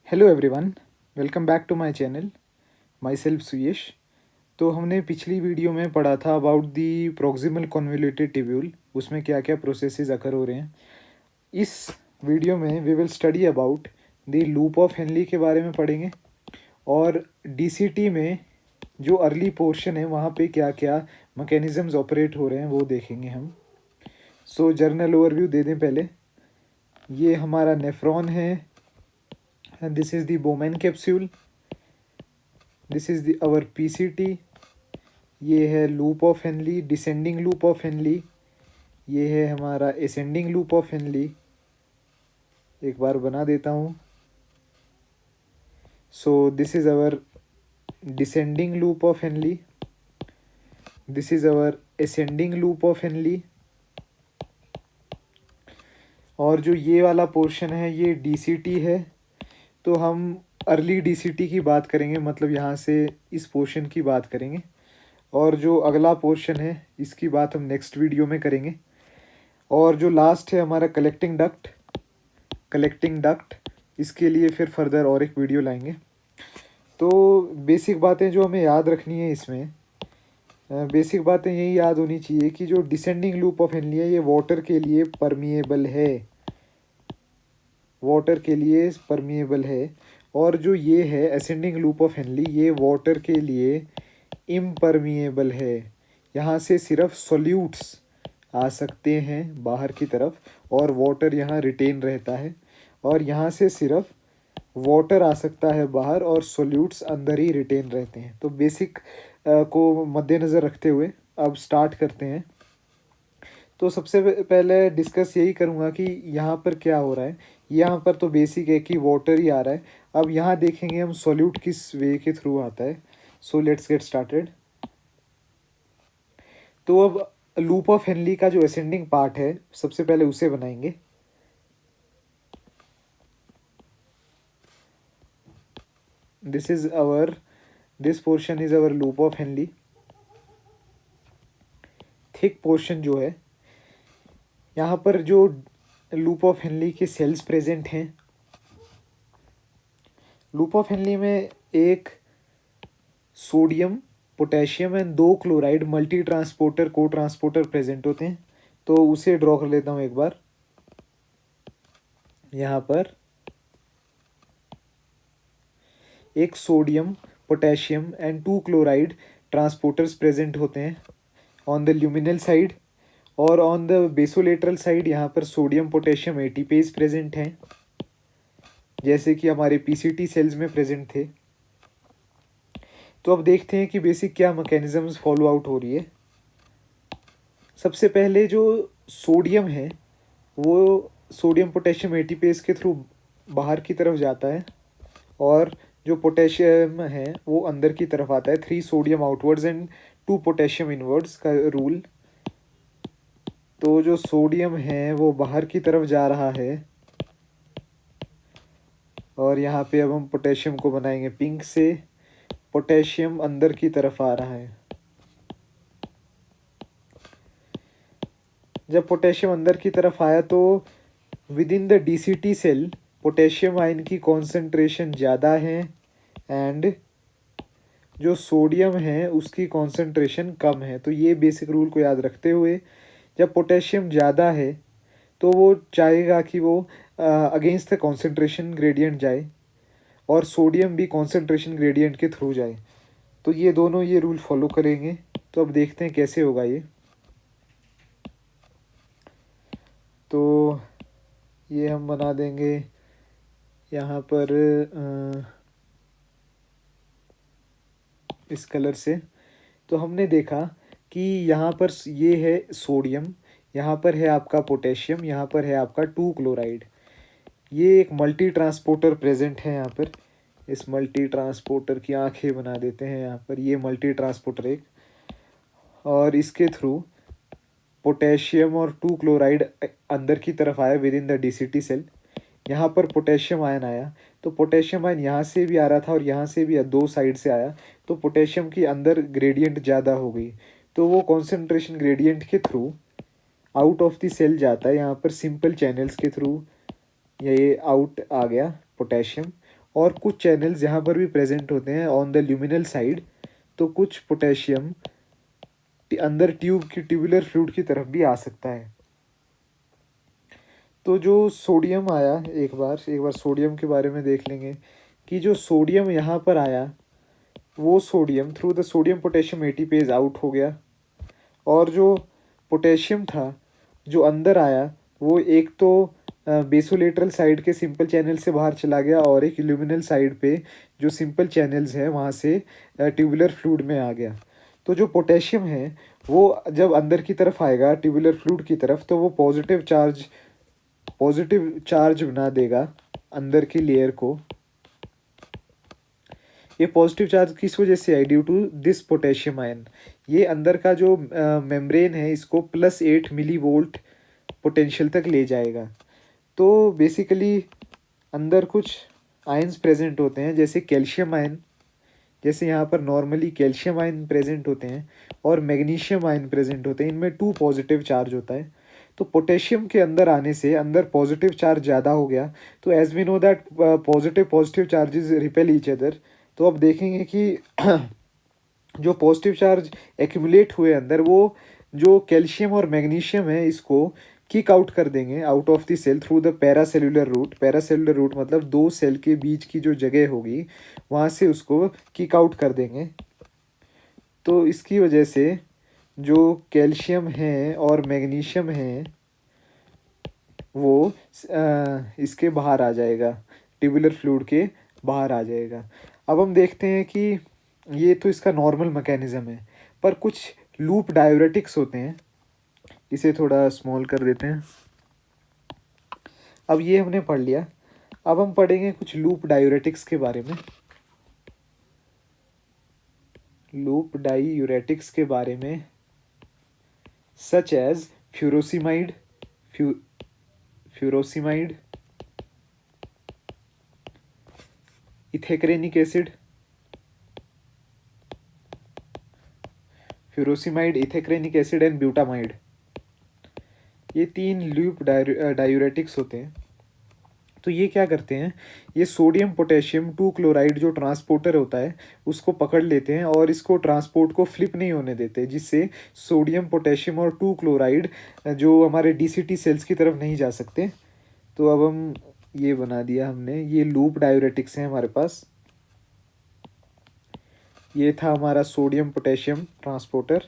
Hello everyone, welcome back to my channel. Myself Suyash. तो हमने पिछली वीडियो में पढ़ा था about the proximal convoluted tubule, उसमें क्या क्या प्रोसेसेस अकर हो रहे हैं। इस वीडियो में we will study about the loop of Henle के बारे में पढ़ेंगे, और डीसीटी में जो अर्ली पोर्शन है वहाँ पे क्या क्या मैकेनिज़म्स ऑपरेट हो रहे हैं वो देखेंगे हम। सो जर्नल ओवरव्यू दे दें पहले। ये हमारा नेफ्रॉन है, this is the Bowman capsule, this is the our PCT. ये है loop of Henle, descending loop of Henle. ये है हमारा असेंडिंग लूप ऑफ हेनली। एक बार बना देता हूँ। So this is our descending loop of Henle, this is our ascending loop of Henle. और जो ये वाला पोर्शन है ये डीसीटी है। तो हम अर्ली डीसीटी की बात करेंगे, मतलब यहाँ से इस पोर्शन की बात करेंगे, और जो अगला पोर्शन है इसकी बात हम नेक्स्ट वीडियो में करेंगे। और जो लास्ट है हमारा कलेक्टिंग डक्ट, इसके लिए फिर फर्दर और एक वीडियो लाएंगे। तो बेसिक बातें जो हमें याद रखनी है इसमें, बेसिक बातें यही याद होनी चाहिए कि जो डिसेंडिंग लूप ऑफ हेनली है ये वाटर के लिए परमिएबल है, वाटर के लिए परमिएबल है। और जो ये है असेंडिंग लूप ऑफ हेनली, ये वाटर के लिए इम्परमिएबल है। यहाँ से सिर्फ सॉल्यूट्स आ सकते हैं बाहर की तरफ, और वाटर यहाँ रिटेन रहता है। और यहाँ से सिर्फ वाटर आ सकता है बाहर, और सॉल्यूट्स अंदर ही रिटेन रहते हैं। तो बेसिक को मद्देनज़र रखते हुए अब स्टार्ट करते हैं। तो सबसे पहले डिस्कस यही करूँगा कि यहाँ पर क्या हो रहा है। यहाँ पर तो बेसिक है कि वाटर ही आ रहा है। अब यहाँ देखेंगे हम सॉल्यूट किस वे के थ्रू आता है। So let's get started. तो अब लूप ऑफ हेनली का जो असेंडिंग पार्ट है सबसे पहले उसे बनाएंगे। This portion is our loop of Henley. Thick portion जो है, यहाँ पर जो लूप ऑफ हेनली के सेल्स प्रेजेंट हैं। लूप ऑफ हेनली में एक sodium, potassium and 2 chloride multi transporter को ट्रांसपोर्टर प्रेजेंट होते हैं। तो उसे ड्रॉ कर लेता हूँ एक बार। यहाँ पर एक sodium, potassium and 2 chloride transporters present होते हैं ऑन द ल्यूमिनल साइड, और ऑन द बेसोलेटरल साइड यहाँ पर सोडियम पोटेशियम एटीपेज प्रेजेंट हैं, जैसे कि हमारे पीसीटी सेल्स में प्रेजेंट थे। तो अब देखते हैं कि बेसिक क्या मैकेनिज्म्स फॉलो आउट हो रही है। सबसे पहले जो सोडियम है वो सोडियम पोटेशियम एटीपेज के थ्रू बाहर की तरफ जाता है, और जो पोटेशियम है वो अंदर की तरफ आता है। 3 sodium outwards and 2 potassium inwards का रूल। तो जो सोडियम है वो बाहर की तरफ जा रहा है, और यहाँ पे अब हम पोटेशियम को बनाएंगे पिंक से। पोटेशियम अंदर की तरफ आ रहा है। जब पोटेशियम अंदर की तरफ आया तो within the DCT cell potassium ion की कॉन्सेंट्रेशन ज़्यादा है, एंड जो सोडियम है उसकी कॉन्सेंट्रेशन कम है। तो ये बेसिक रूल को याद रखते हुए जब पोटेशियम ज़्यादा है तो वो चाहेगा कि वो अगेंस्ट द कॉन्सेंट्रेशन ग्रेडियंट जाए, और सोडियम भी कॉन्सेंट्रेशन ग्रेडियंट के थ्रू जाए। तो ये दोनों ये रूल फॉलो करेंगे। तो अब देखते हैं कैसे होगा ये। तो ये हम बना देंगे यहाँ पर इस कलर से। तो हमने देखा कि यहाँ पर ये है सोडियम, यहाँ पर है आपका पोटेशियम, यहाँ पर है आपका 2 क्लोराइड। ये एक मल्टी ट्रांसपोर्टर प्रेजेंट है यहाँ पर। इस मल्टी ट्रांसपोर्टर की आंखें बना देते हैं यहाँ पर। ये मल्टी ट्रांसपोर्टर एक, और इसके थ्रू पोटेशियम और 2 क्लोराइड अंदर की तरफ आया within the DCT cell. यहाँ पर पोटेशियम आयन आया, तो पोटेशियम आयन यहाँ से भी आ रहा था और यहाँ से भी, दो साइड से आया। तो पोटेशियम की अंदर ग्रेडियंट ज़्यादा हो गई, तो वो कॉन्सेंट्रेशन ग्रेडियंट के through out of the cell जाता है। यहाँ पर सिंपल चैनल्स के थ्रू ये आउट आ गया पोटेशियम, और कुछ चैनल्स यहाँ पर भी प्रेजेंट होते हैं ऑन द ल्यूमिनल साइड। तो कुछ पोटेशियम अंदर ट्यूब की ट्यूबुलर फ्लूइड की तरफ भी आ सकता है। तो जो सोडियम आया, एक बार सोडियम के बारे में देख लेंगे कि जो सोडियम यहाँ पर आया, वो sodium through the sodium potassium ATPase out हो गया। और जो पोटेशियम था जो अंदर आया, वो एक तो बेसोलेटरल साइड के सिंपल चैनल से बाहर चला गया और एक ल्यूमिनल साइड पे जो सिंपल चैनल्स हैं वहाँ से ट्यूबुलर फ्लूइड में आ गया। तो जो पोटेशियम है वो जब अंदर की तरफ आएगा ट्यूबुलर फ्लूइड की तरफ, तो वो पॉजिटिव चार्ज बना देगा अंदर की लेयर को। ये पॉजिटिव चार्ज किस वजह से आई? Due to this potassium ion. ये अंदर का जो मेम्ब्रेन है इसको +8 मिलीवोल्ट पोटेंशियल तक ले जाएगा। तो बेसिकली अंदर कुछ आयंस प्रेजेंट होते हैं, जैसे कैल्शियम आयन, जैसे यहाँ पर नॉर्मली कैल्शियम आयन प्रेजेंट होते हैं और मैग्नीशियम आयन प्रेजेंट होते हैं। इनमें 2 पॉजिटिव चार्ज होता है। तो पोटेशियम के अंदर आने से अंदर पॉजिटिव चार्ज ज़्यादा हो गया। तो as we know that positive charges repel each other. तो अब देखेंगे कि जो पॉजिटिव चार्ज एक्यूमुलेट हुए अंदर, वो जो कैल्शियम और मैग्नीशियम है इसको किक आउट कर देंगे out of the cell through the paracellular route. Paracellular route मतलब 2 सेल के बीच की जो जगह होगी वहाँ से उसको किक आउट कर देंगे। तो इसकी वजह से जो कैल्शियम है और मैग्नीशियम है वो इसके बाहर आ जाएगा, ट्यूबुलर फ्लूइड के बाहर आ जाएगा। अब हम देखते हैं कि ये तो इसका नॉर्मल मैकेनिज़्म है, पर कुछ लूप डायूरेटिक्स होते हैं। इसे थोड़ा स्मॉल कर देते हैं। अब ये हमने पढ़ लिया। अब हम पढ़ेंगे कुछ लूप डायूरेटिक्स के बारे में। लूप डायूरेटिक्स के बारे में such as furosemide, ethacrynic acid, furosemide, ethacrynic acid and butamide. ये 3 लूप डायूरेटिक्स होते हैं। तो ये क्या करते हैं, ये सोडियम पोटेशियम 2 क्लोराइड जो ट्रांसपोर्टर होता है उसको पकड़ लेते हैं और इसको ट्रांसपोर्ट को फ्लिप नहीं होने देते, जिससे सोडियम पोटेशियम और 2 क्लोराइड जो हमारे डीसीटी सेल्स की तरफ नहीं जा सकते। तो अब हम ये बना दिया हमने, ये लूप डायूरेटिक्स हैं हमारे पास। ये था हमारा सोडियम पोटेशियम ट्रांसपोर्टर,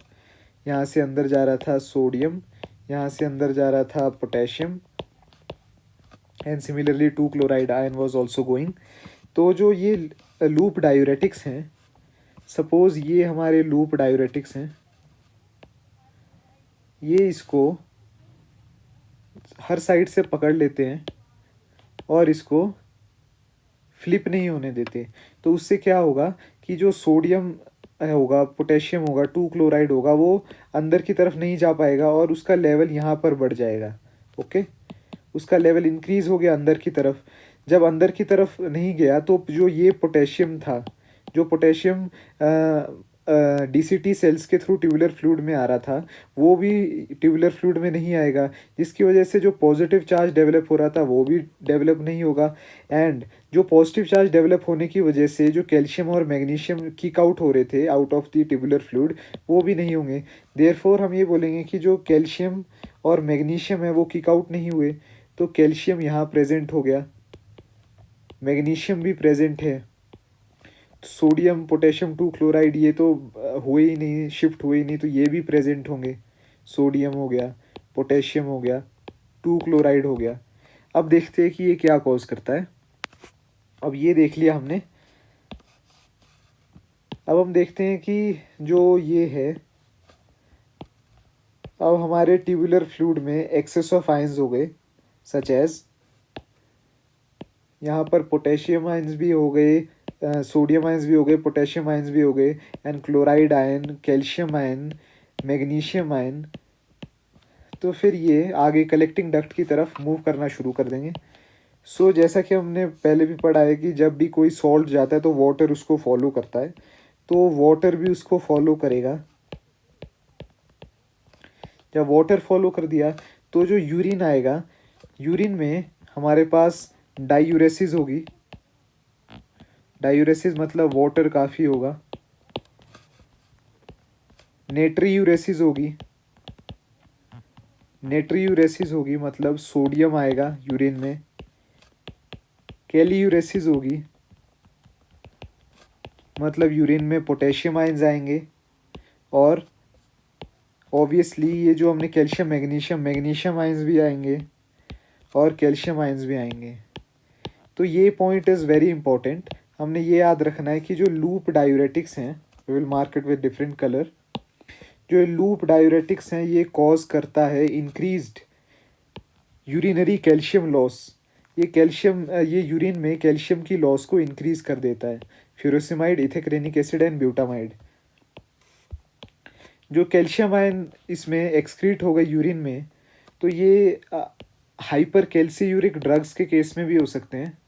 यहाँ से अंदर जा रहा था सोडियम, यहाँ से अंदर जा रहा था potassium, and similarly 2 chloride ion was also going. तो जो ये लूप डायूरेटिक्स हैं, सपोज ये हमारे लूप डायूरेटिक्स हैं, ये इसको हर साइड से पकड़ लेते हैं और इसको फ्लिप नहीं होने देते। तो उससे क्या होगा कि जो सोडियम होगा, पोटेशियम होगा, 2 क्लोराइड होगा, वो अंदर की तरफ नहीं जा पाएगा और उसका लेवल यहाँ पर बढ़ जाएगा। ओके, उसका लेवल इंक्रीज हो गया अंदर की तरफ। जब अंदर की तरफ नहीं गया तो जो ये पोटेशियम था, जो पोटेशियम डीसीटी सेल्स के थ्रू ट्यूबुलर फ्लूइड में आ रहा था, वो भी ट्यूबुलर फ्लूइड में नहीं आएगा, जिसकी वजह से जो पॉजिटिव चार्ज डेवलप हो रहा था वो भी डेवलप नहीं होगा। एंड जो पॉजिटिव चार्ज डेवलप होने की वजह से जो कैल्शियम और मैग्नीशियम किक आउट हो रहे थे out of the tubular fluid, वो भी नहीं होंगे। देयरफॉर हम ये बोलेंगे कि जो कैल्शियम और मैग्नीशियम है वो किक आउट नहीं हुए। तो कैल्शियम यहाँ प्रेजेंट हो गया, मैग्नीशियम भी प्रेजेंट है, सोडियम पोटेशियम 2 क्लोराइड ये तो हुए ही नहीं, शिफ्ट हुए ही नहीं, तो ये भी प्रेजेंट होंगे। सोडियम हो गया, पोटेशियम हो गया, 2 क्लोराइड हो गया। अब देखते हैं कि ये क्या कॉज करता है। अब ये देख लिया हमने। अब हम देखते हैं कि जो ये है, अब हमारे ट्यूबुलर फ्लूइड में एक्सेस ऑफ आयंस हो गए, सच एज यहाँ पर पोटेशियम आयंस भी हो गए, सोडियम आयंस भी हो गए, पोटेशियम आयंस भी हो गए, and chloride ion, calcium ion, magnesium ion. तो फिर ये आगे कलेक्टिंग डक्ट की तरफ मूव करना शुरू कर देंगे। सो जैसा कि हमने पहले भी पढ़ा है कि जब भी कोई सॉल्ट जाता है तो वाटर उसको फॉलो करता है, तो वाटर भी उसको फॉलो करेगा। जब वाटर फॉलो कर दिया तो जो यूरिन आएगा, यूरिन में हमारे पास डाईयूरेसिस होगी, डायूरेसिस मतलब वाटर काफ़ी होगा। नेट्रीयूरेसिस होगी, नेट्रीयूरेसिस होगी मतलब सोडियम आएगा यूरिन में। कैलीयूरेसिस होगी मतलब यूरिन में पोटेशियम आयंस आएंगे। और ऑब्वियसली ये जो हमने कैल्शियम मैग्नीशियम, मैग्नीशियम आयंस भी आएंगे और कैल्शियम आयंस भी आएंगे। तो ये पॉइंट इज़ वेरी इंपॉर्टेंट। हमने ये याद रखना है कि जो लूप डायूरेटिक्स हैं, we will mark it with different colour. जो लूप डायूरेटिक्स हैं ये कॉज करता है इंक्रीज्ड यूरिनरी कैल्शियम लॉस। ये कैल्शियम, ये यूरिन में कैल्शियम की लॉस को इंक्रीज कर देता है। Furosemide, ethacrynic acid and butamide. जो कैल्शियम आयन इसमें एक्सक्रीट हो गए यूरिन में, तो ये हाइपर कैल्सीयूरिक ड्रग्स के केस में भी हो सकते हैं।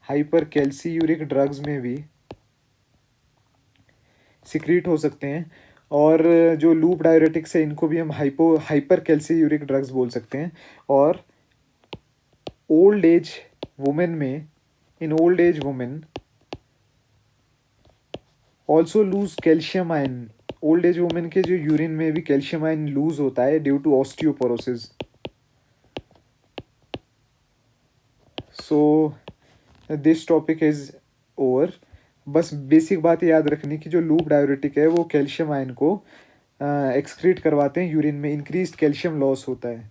हाइपर कैल्सीयूरिक ड्रग्स में भी सिक्रीट हो सकते हैं। और जो लूप डायूरेटिक्स है इनको भी हम हाइपर कैल्सीयूरिक ड्रग्स बोल सकते हैं। और ओल्ड एज वुमेन में, in old age women also loose calcium ion. Old age women के जो यूरिन में भी कैल्शियम आयन लूज होता है due to osteoporosis. So this topic is over. बस बेसिक बात याद रखनी कि जो लूप डायूरेटिक है वो कैल्शियम आयन को एक्सक्रीट करवाते हैं यूरिन में, इंक्रीज कैल्शियम लॉस होता है।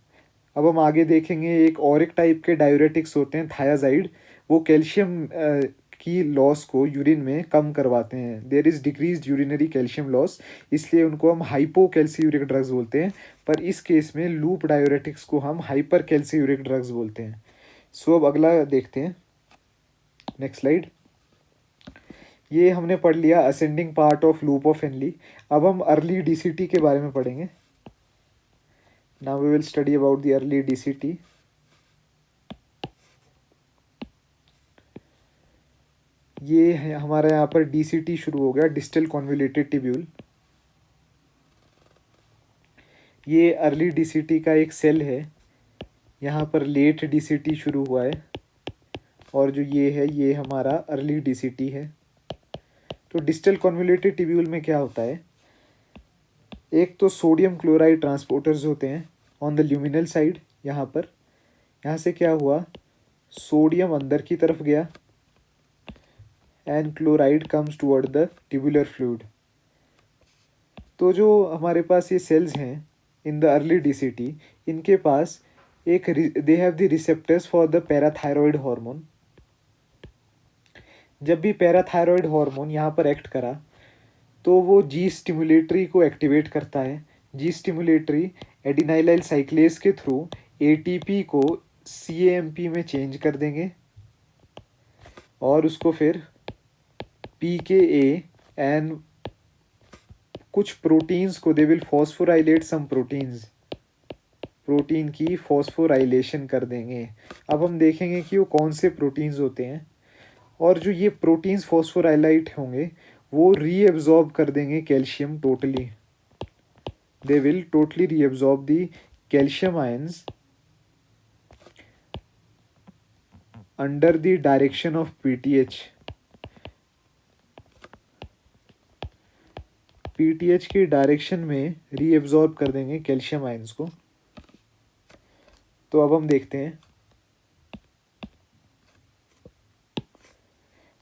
अब हम आगे देखेंगे एक और एक टाइप के डायूरेटिक्स होते हैं थायाजाइड। वो कैल्शियम की लॉस को यूरिन में कम करवाते हैं। There is decrease urinary calcium loss, इसलिए उनको हम हाइपो कैल्सीयूरिक ड्रग्स बोलते हैं। पर इस केस में लूप डायूरेटिक्स को हम हाइपर कैल्सीयूरिक ड्रग्स बोलते हैं। सो अब अगला देखते हैं, नेक्स्ट स्लाइड। ये हमने पढ़ लिया ascending part of loop of Henle. अब हम अर्ली डीसीटी के बारे में पढ़ेंगे। Now we will study about the early DCT. ये है हमारा यहाँ पर डीसीटी शुरू हो गया, डिस्टल कॉन्वोल्यूटेड ट्यूब्यूल। ये अर्ली डीसीटी का एक सेल है। यहाँ पर लेट डीसीटी शुरू हुआ है और जो ये है ये हमारा अर्ली डीसीटी है। तो डिस्टल कॉन्वोल्यूटेड ट्यूब्यूल में क्या होता है, एक तो सोडियम क्लोराइड ट्रांसपोर्टर्स होते हैं ऑन द ल्यूमिनल साइड। यहाँ पर, यहाँ से क्या हुआ, सोडियम अंदर की तरफ गया and chloride comes toward the tubular fluid. तो जो हमारे पास ये सेल्स हैं इन द अर्ली डीसीटी, इनके पास एक they have the receptors for the parathyroid hormone. जब भी पैराथायरॉयड हार्मोन यहाँ पर एक्ट करा तो वो जी स्टिमुलेटरी को एक्टिवेट करता है। जी स्टिमुलेटरी एडिनाइलाइल साइक्लेस के थ्रू एटीपी को सीएएमपी में चेंज कर देंगे और उसको फिर पीकेए एंड कुछ प्रोटीन्स को they will phosphorylate some proteins, protein की फॉस्फोराइलेशन कर देंगे। अब हम देखेंगे कि वो कौन से प्रोटीन्स होते हैं। और जो ये प्रोटीन्स फॉस्फोराइलाइट होंगे वो रीएब्जॉर्ब कर देंगे calcium totally. They will totally reabsorb the calcium ions under the direction of PTH. PTH की डायरेक्शन में रीएब्जॉर्ब कर देंगे कैल्शियम आयंस को। तो अब हम देखते हैं,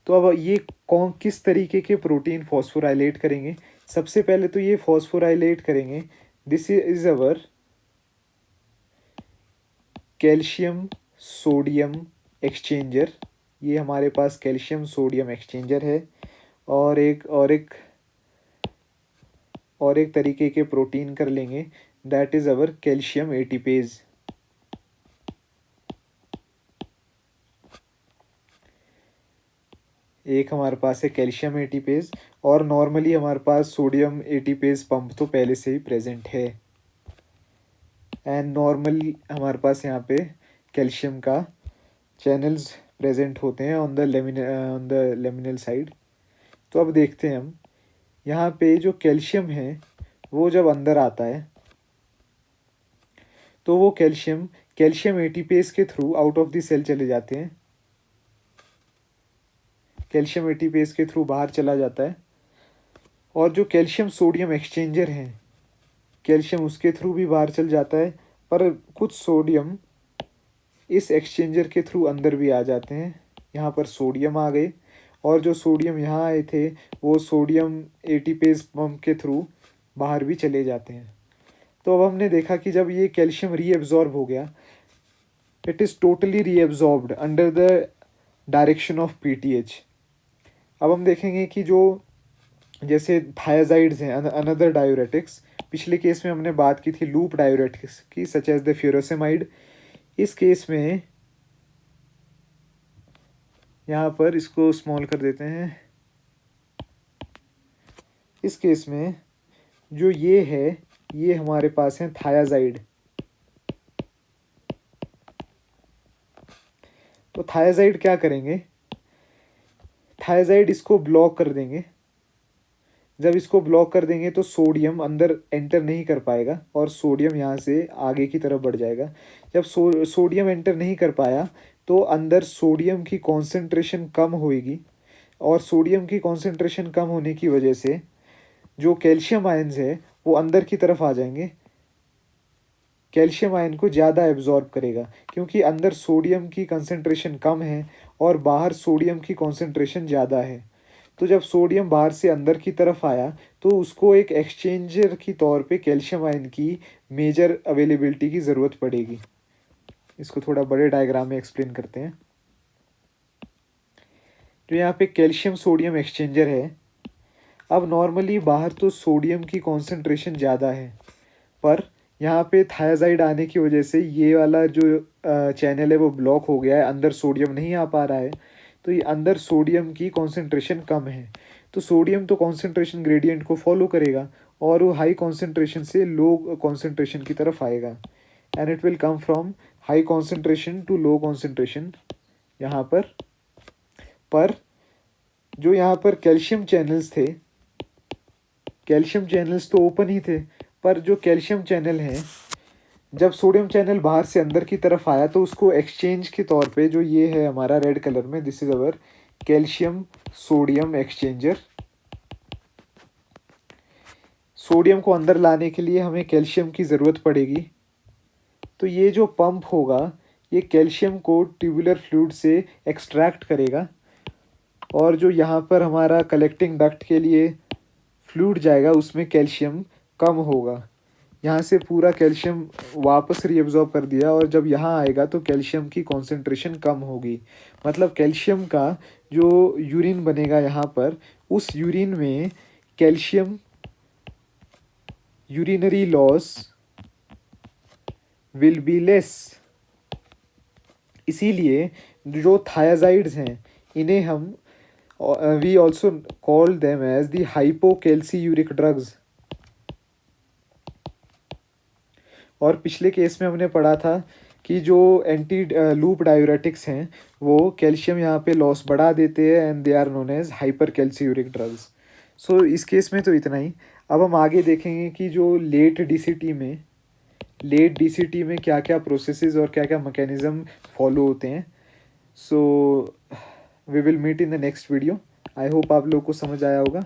तो अब ये कौन किस तरीके के प्रोटीन फॉस्फोराइलेट करेंगे। सबसे पहले तो ये फॉस्फोराइलेट करेंगे, this is our calcium sodium exchanger. ये हमारे पास कैल्शियम सोडियम एक्सचेंजर है। और एक तरीके के प्रोटीन कर लेंगे, that is our calcium ATPase. एक हमारे पास है कैल्शियम एटीपेज और नॉर्मली हमारे पास सोडियम एटीपेज पंप तो पहले से ही प्रेजेंट है। एंड नॉर्मली हमारे पास यहाँ पे कैल्शियम का चैनल्स प्रेजेंट होते हैं ऑन द लेमिनल साइड। तो अब देखते हैं हम, यहाँ पे जो कैल्शियम है वो जब अंदर आता है तो वो कैल्शियम एटीपेज के through out of the cell चले जाते हैं। कैल्शियम एटीपेज के थ्रू बाहर चला जाता है। और जो कैल्शियम सोडियम एक्सचेंजर है, कैल्शियम उसके थ्रू भी बाहर चल जाता है, पर कुछ सोडियम इस एक्सचेंजर के थ्रू अंदर भी आ जाते हैं। यहाँ पर सोडियम आ गए, और जो सोडियम यहाँ आए थे वो सोडियम एटीपेज पंप के थ्रू बाहर भी चले जाते हैं। तो अब हमने देखा कि जब ये कैल्शियम रीएब्जॉर्ब हो गया, it is totally reabsorbed under the direction of PTH. अब हम देखेंगे कि जो जैसे थायाजाइड्स हैं, अनदर डायूरेटिक्स, पिछले केस में हमने बात की थी लूप डायूरेटिक्स की, सच एज द फ्यूरोसेमाइड। इस केस में यहाँ पर इसको स्मॉल कर देते हैं। इस केस में जो ये है, ये हमारे पास है थायाजाइड। तो थायाजाइड क्या करेंगे, थायाजाइड इसको ब्लॉक कर देंगे। जब इसको ब्लॉक कर देंगे तो सोडियम अंदर एंटर नहीं कर पाएगा और सोडियम यहाँ से आगे की तरफ बढ़ जाएगा। जब सोडियम एंटर नहीं कर पाया तो अंदर सोडियम की कॉन्सेंट्रेशन कम होएगी, और सोडियम की कॉन्सेंट्रेशन कम होने की वजह से जो कैल्शियम आयन्स है वो अंदर की तरफ आ जाएंगे। कैल्शियम आयन को ज़्यादा एब्जॉर्ब करेगा, क्योंकि अंदर सोडियम की कंसंट्रेशन कम है और बाहर सोडियम की कॉन्सेंट्रेशन ज़्यादा है। तो जब सोडियम बाहर से अंदर की तरफ आया तो उसको एक एक्सचेंजर की तौर पे कैल्शियम आयन की मेजर अवेलेबिलिटी की ज़रूरत पड़ेगी। इसको थोड़ा बड़े डायग्राम में एक्सप्लेन करते हैं। तो यहाँ पे कैल्शियम सोडियम एक्सचेंजर है। अब नॉर्मली बाहर तो सोडियम की कॉन्सेंट्रेशन ज़्यादा है, पर यहाँ पे थायाजाइड आने की वजह से ये वाला जो चैनल है वो ब्लॉक हो गया है, अंदर सोडियम नहीं आ पा रहा है। तो ये अंदर सोडियम की कॉन्सेंट्रेशन कम है, तो सोडियम तो कॉन्सेंट्रेशन ग्रेडियंट को फॉलो करेगा और वो हाई कॉन्सेंट्रेशन से लो कॉन्सेंट्रेशन की तरफ आएगा, and it will come from high concentration to low concentration यहाँ पर जो यहाँ पर कैल्शियम चैनल्स थे, कैल्शियम चैनल्स तो ओपन ही थे, पर जो कैल्शियम चैनल हैं, जब सोडियम चैनल बाहर से अंदर की तरफ आया तो उसको एक्सचेंज के तौर पे, जो ये है हमारा रेड कलर में, this is our calcium sodium exchanger. Sodium को अंदर लाने के लिए हमें कैल्शियम की ज़रूरत पड़ेगी। तो ये जो पंप होगा ये कैल्शियम को ट्यूबुलर फ्लूइड से एक्सट्रैक्ट करेगा, और जो यहाँ पर हमारा कलेक्टिंग डक्ट के लिए फ्लूइड जाएगा उसमें कैल्शियम कम होगा। यहाँ से पूरा कैल्शियम वापस रीअब्जॉर्ब कर दिया, और जब यहाँ आएगा तो कैल्शियम की कॉन्सेंट्रेशन कम होगी। मतलब कैल्शियम का जो यूरिन बनेगा यहाँ पर, उस यूरिन में calcium urinary loss will be less. इसीलिए जो थायाजाइड्स हैं इन्हें हम we also call them as the hypocalciuric drugs. और पिछले केस में हमने पढ़ा था कि जो एंटी लूप डायूरेटिक्स हैं वो कैल्शियम यहाँ पे लॉस बढ़ा देते हैं, and they are known as hypercalciuric drugs. So इस केस में तो इतना ही। अब हम आगे देखेंगे कि जो लेट डीसीटी में क्या क्या प्रोसेसेस और क्या क्या मैकेनिज्म फॉलो होते हैं। So we will meet in the next video. I hope आप लोगों को समझ आया होगा।